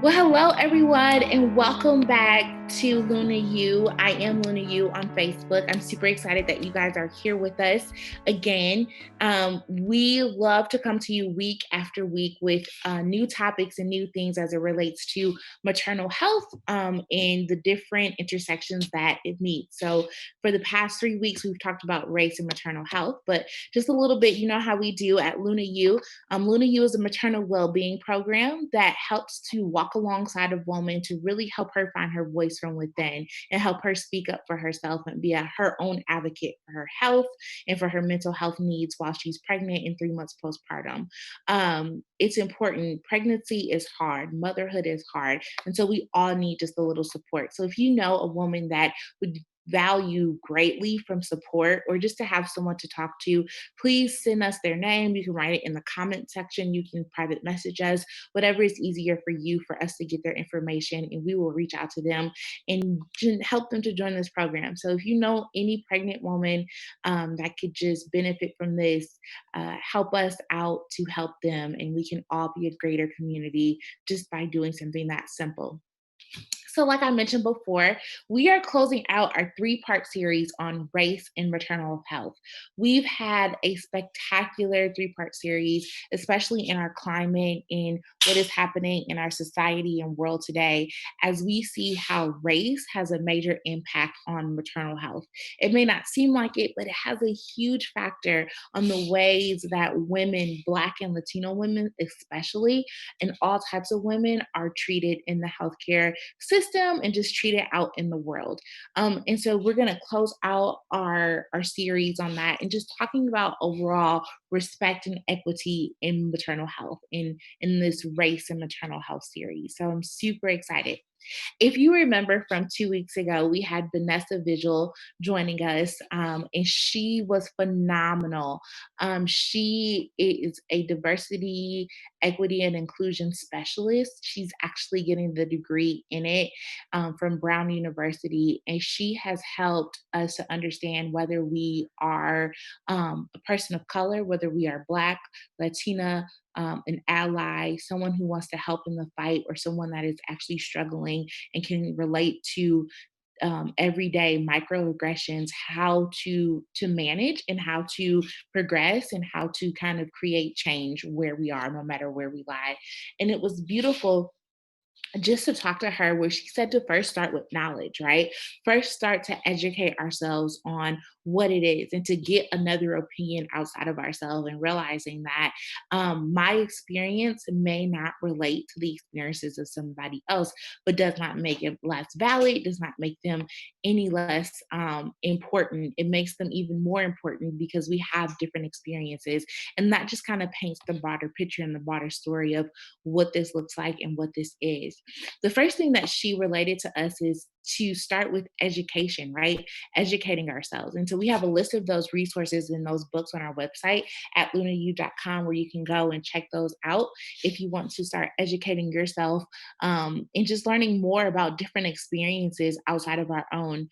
Well, hello everyone, and welcome back to LunaYou. I am LunaYou on Facebook. I'm super excited that you guys are here with us again. We love to come to you week after week with new topics and new things as it relates to maternal health and the different intersections that it meets. So, for the past 3 weeks, we've talked about race and maternal health, but just a little bit, you know how we do at LunaYou. LunaYou is a maternal well-being program that helps to walk alongside a woman to really help her find her voice from within and help her speak up for herself and be her own advocate for her health and for her mental health needs while she's pregnant and 3 months postpartum. It's important. Pregnancy is hard. Motherhood is hard. And so we all need just a little support. So if you know a woman that would value greatly from support or just to have someone to talk to, please send us their name. You can write it in the comment section. You can private message us, whatever is easier for you for us to get their information, and we will reach out to them and help them to join this program. So if you know any pregnant woman that could just benefit from this, help us out to help them, and we can all be a greater community just by doing something that simple. So, like I mentioned before, we are closing out our 3 part series on race and maternal health. We've had a spectacular 3 part series, especially in our climate and what is happening in our society and world today, as we see how race has a major impact on maternal health. It may not seem like it, but it has a huge factor on the ways that women, Black and Latino women, especially, and all types of women, are treated in the healthcare system and just treat it out in the world. And so we're going to close out our series on that and just talking about overall respect and equity in maternal health in this race and maternal health series. So I'm super excited. If you remember from 2 weeks ago, we had Vanessa Vigil joining us, and she was phenomenal. She is a diversity, equity, and inclusion specialist. She's actually getting the degree in it from Brown University, and she has helped us to understand whether we are a person of color, whether we are Black, Latina, an ally, someone who wants to help in the fight, or someone that is actually struggling and can relate to everyday microaggressions, how to manage and how to progress and how to kind of create change where we are, no matter where we lie. And it was beautiful just to talk to her where she said to first start with knowledge, right? First start to educate ourselves on what it is and to get another opinion outside of ourselves and realizing that my experience may not relate to the experiences of somebody else, but does not make it less valid, does not make them any less important. It makes them even more important because we have different experiences. And that just kind of paints the broader picture and the broader story of what this looks like and what this is. The first thing that she related to us is to start with education, right? Educating ourselves. And so we have a list of those resources and those books on our website at lunayou.com where you can go and check those out if you want to start educating yourself and just learning more about different experiences outside of our own.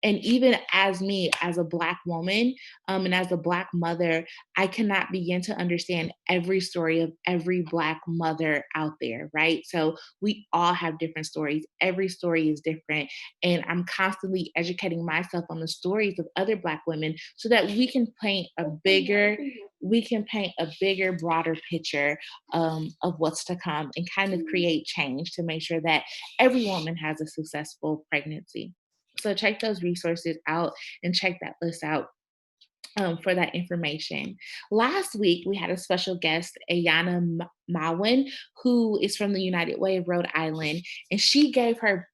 And even as me, as a Black woman and as a Black mother, I cannot begin to understand every story of every Black mother out there, right? So we all have different stories. Every story is different. And I'm constantly educating myself on the stories of other Black women so that we can paint a bigger, broader picture of what's to come and kind of create change to make sure that every woman has a successful pregnancy. So check those resources out and check that list out for that information. Last week, we had a special guest, Ayana Mawin, who is from the United Way of Rhode Island, and she gave her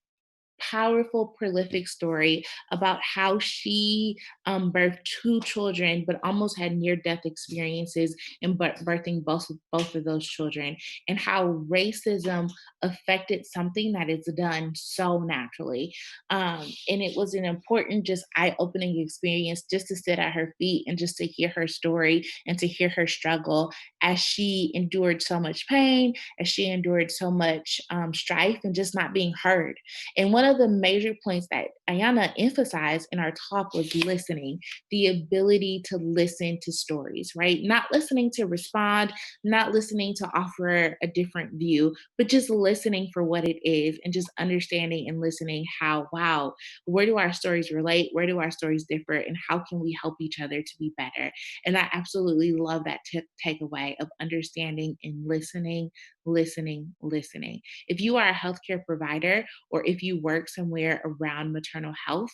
powerful, prolific story about how she birthed 2 children, but almost had near-death experiences in birthing both of those children, and how racism affected something that is done so naturally. And it was an important, just eye-opening experience just to sit at her feet and just to hear her story and to hear her struggle as she endured so much pain, as she endured so much strife and just not being heard. And one of the major points that Ayana emphasized in our talk was listening, the ability to listen to stories, right? Not listening to respond, not listening to offer a different view, but just listening for what it is and just understanding and listening how, wow, where do our stories relate? Where do our stories differ? And how can we help each other to be better? And I absolutely love that takeaway of understanding and listening, listening, listening. If you are a healthcare provider or if you work somewhere around maternal health,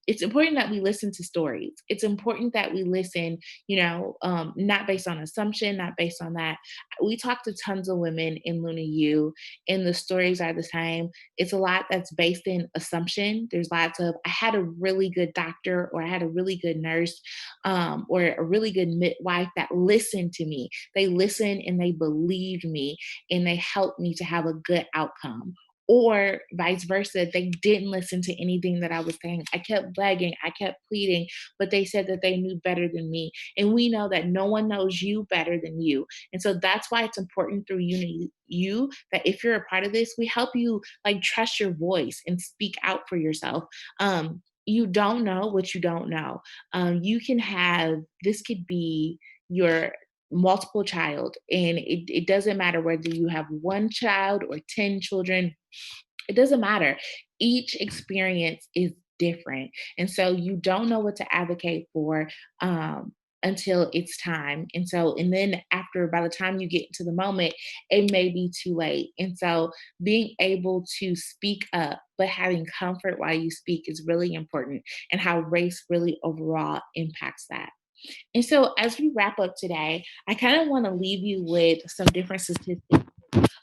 it's important that we listen to stories. It's important that we listen, not based on assumption, not based on that. We talk to tons of women in LunaYou, and the stories are the same. It's a lot that's based in assumption. There's lots of, I had a really good doctor, or I had a really good nurse, or a really good midwife that listened to me. They listened and they believed me and they helped me to have a good outcome. Or vice versa, they didn't listen to anything that I was saying. I kept begging, I kept pleading, but they said that they knew better than me. And we know that no one knows you better than you. And so that's why it's important through you that if you're a part of this, we help you like trust your voice and speak out for yourself. You don't know what you don't know. You can have, this could be your multiple child, and it doesn't matter whether you have one child or 10 children, it doesn't matter. Each experience is different. And so you don't know what to advocate for until it's time. And then after, by the time you get to the moment, it may be too late. And so being able to speak up, but having comfort while you speak is really important, and how race really overall impacts that. And so, as we wrap up today, I kind of want to leave you with some different statistics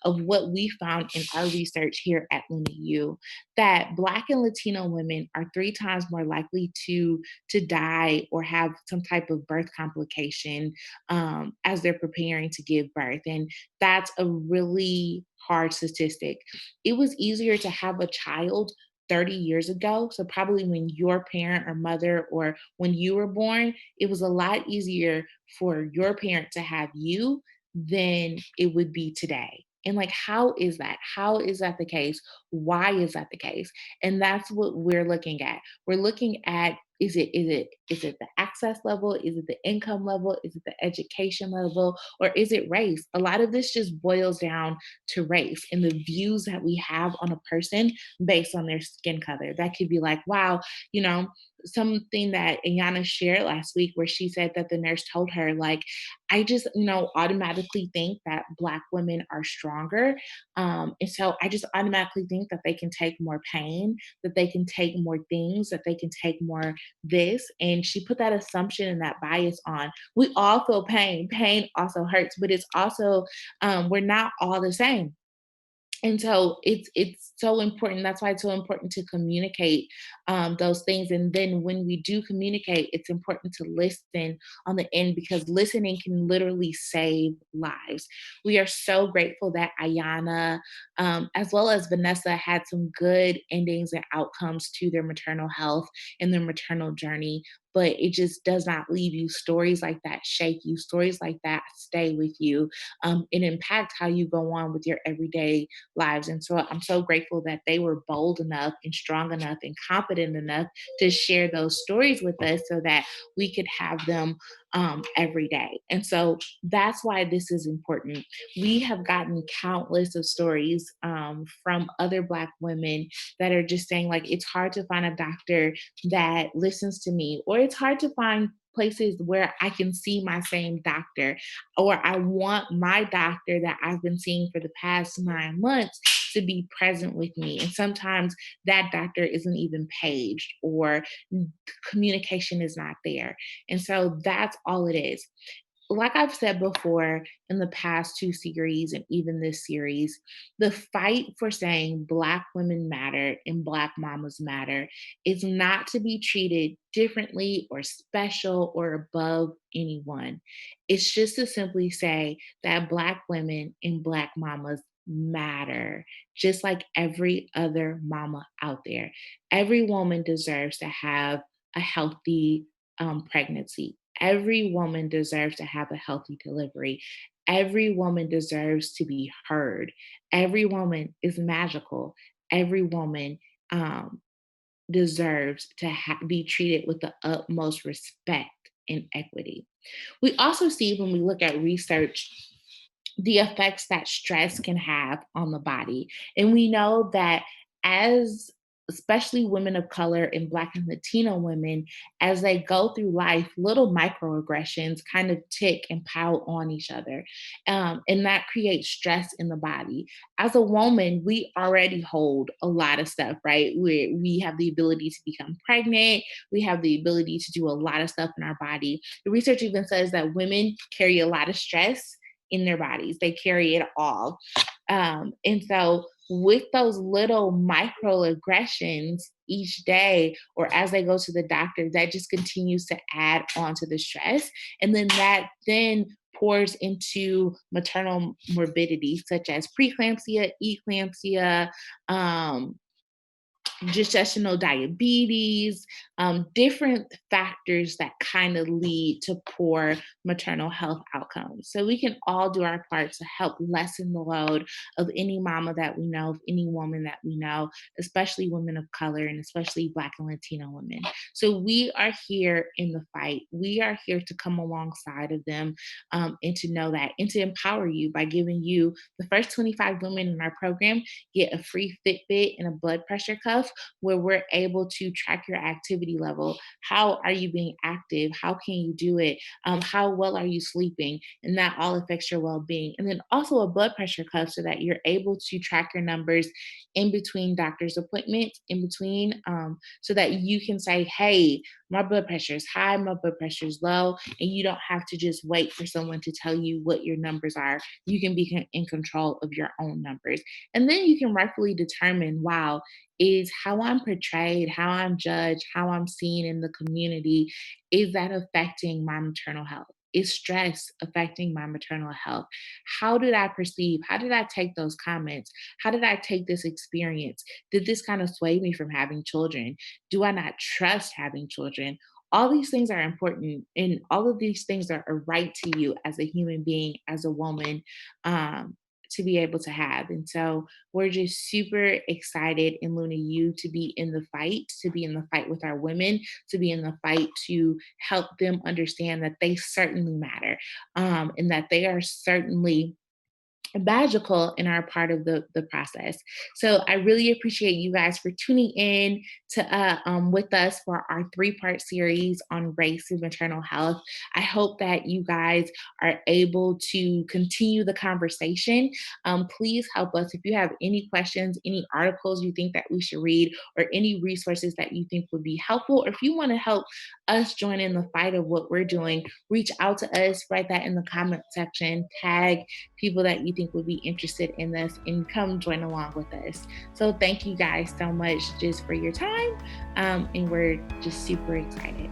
of what we found in our research here at LunaYou, that Black and Latino women are 3 times more likely to die or have some type of birth complication as they're preparing to give birth. And that's a really hard statistic. It was easier to have a child 30 years ago. So, probably when your parent or mother, or when you were born, it was a lot easier for your parent to have you than it would be today. And like, how is that? How is that the case? Why is that the case? And that's what we're looking at. We're looking at, is it the access level? Is it the income level? Is it the education level? Or is it race? A lot of this just boils down to race and the views that we have on a person based on their skin color. That could be like, wow, you know, something that Ayana shared last week where she said that the nurse told her, like, I just, automatically think that Black women are stronger. And so I just automatically think that they can take more pain, that they can take more things, that they can take more this. And she put that assumption and that bias on. We all feel pain. Pain also hurts, but it's also, we're not all the same. And so it's so important. That's why it's so important to communicate those things. And then when we do communicate, it's important to listen on the end, because listening can literally save lives. We are so grateful that Ayana, as well as Vanessa, had some good endings and outcomes to their maternal health and their maternal journey. But it just does not leave you. Stories like that shake you. Stories like that stay with you. It impacts how you go on with your everyday lives. And so I'm so grateful that they were bold enough and strong enough and confident enough to share those stories with us so that we could have them every day. And so that's why this is important. We have gotten countless of stories from other Black women that are just saying, like, it's hard to find a doctor that listens to me, or it's hard to find places where I can see my same doctor, or I want my doctor that I've been seeing for the past 9 months to be present with me. And sometimes that doctor isn't even paged, or communication is not there. And so that's all it is. Like I've said before in the past 2 series and even this series, the fight for saying Black women matter and Black mamas matter is not to be treated differently or special or above anyone. It's just to simply say that Black women and Black mamas matter, just like every other mama out there. Every woman deserves to have a healthy pregnancy. Every woman deserves to have a healthy delivery. Every woman deserves to be heard. Every woman is magical. Every woman um, deserves to be treated with the utmost respect and equity. We also see when we look at research the effects that stress can have on the body. And we know that as especially women of color and Black and Latino women, as they go through life, little microaggressions kind of tick and pile on each other. And that creates stress in the body. As a woman, we already hold a lot of stuff, right? We have the ability to become pregnant, we have the ability to do a lot of stuff in our body. The research even says that women carry a lot of stress in their bodies. They carry it all. And so, with those little microaggressions each day, or as they go to the doctor, that just continues to add on to the stress. And then that then pours into maternal morbidity, such as preeclampsia, eclampsia, um, gestational diabetes, different factors that kind of lead to poor maternal health outcomes. So we can all do our part to help lessen the load of any mama that we know, of any woman that we know, especially women of color and especially Black and Latino women. So we are here in the fight. We are here to come alongside of them, and to know that and to empower you by giving you the first 25 women in our program get a free Fitbit and a blood pressure cuff where we're able to track your activity level. How are you being active? How can you do it? How well are you sleeping? And that all affects your well being. And then also a blood pressure cuff so that you're able to track your numbers in between doctor's appointments, in between, so that you can say, hey, my blood pressure is high, my blood pressure is low, and you don't have to just wait for someone to tell you what your numbers are. You can be in control of your own numbers. And then you can rightfully determine, wow, is how I'm portrayed, how I'm judged, how I'm seen in the community, is that affecting my maternal health? Is stress affecting my maternal health? How did I perceive? How did I take those comments? How did I take this experience? Did this kind of sway me from having children? Do I not trust having children? All these things are important, and all of these things are a right to you as a human being, as a woman, um, to be able to have. And so we're just super excited in LunaYou to be in the fight, to be in the fight with our women, to be in the fight to help them understand that they certainly matter, and that they are certainly magical and are part of the process. So I really appreciate you guys for tuning in to with us for our 3-part series on race and maternal health. I hope that you guys are able to continue the conversation. Please help us if you have any questions, any articles you think that we should read, or any resources that you think would be helpful, or if you want to help us join in the fight of what we're doing, reach out to us, write that in the comment section, tag people that you think would be interested in this, and come join along with us. So thank you guys so much just for your time. And we're just super excited.